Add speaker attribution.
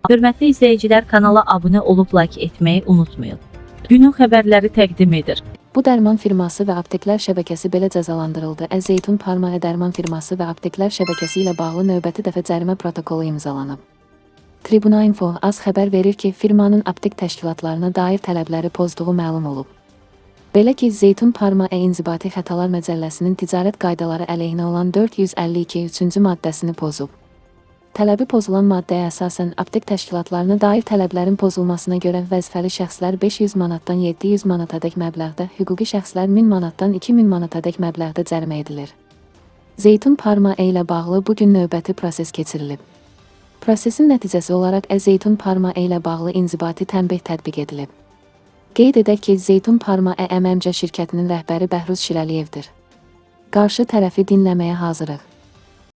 Speaker 1: Hörmətli izləyicilər, kanala abunə olub like etməyi unutmayın. Günün xəbərləri təqdim edir.
Speaker 2: Bu dərman firması və apteklər şəbəkəsi belə cəzalandırıldı. Zeytun Parma dərman firması və apteklər şəbəkəsi ilə bağlı növbəti dəfə cərimə protokolu imzalanıb. Tribuna Info az xəbər verir ki, firmanın aptek təşkilatlarına dair tələbləri pozduğu məlum olub. Belə ki, Zeytun Parma İnzibati Xətalar Məcəlləsinin ticarət qaydaları əleyhinə olan 452 3-cü maddəsini pozub. Tələbi pozulan maddəyə əsasən aptek təşkilatlarına dair tələblərin pozulmasına görə vəzifəli şəxslər 500 manatdan 700 manatadək məbləğdə, hüquqi şəxslər 1000 manatdan 2000 manatadək məbləğdə cərimə edilir. Zeytun Parma ilə bağlı bugün növbəti proses keçirilib. Prosesin nəticəsi olaraq Zeytun Parma ilə bağlı inzibati tənbih tətbiq edilib. Qeyd edək ki, Zeytun Parma MMC şirkətinin rəhbəri Bəhruz Şirəliyevdir. Qarşı tərəfi dinləməyə hazırıq.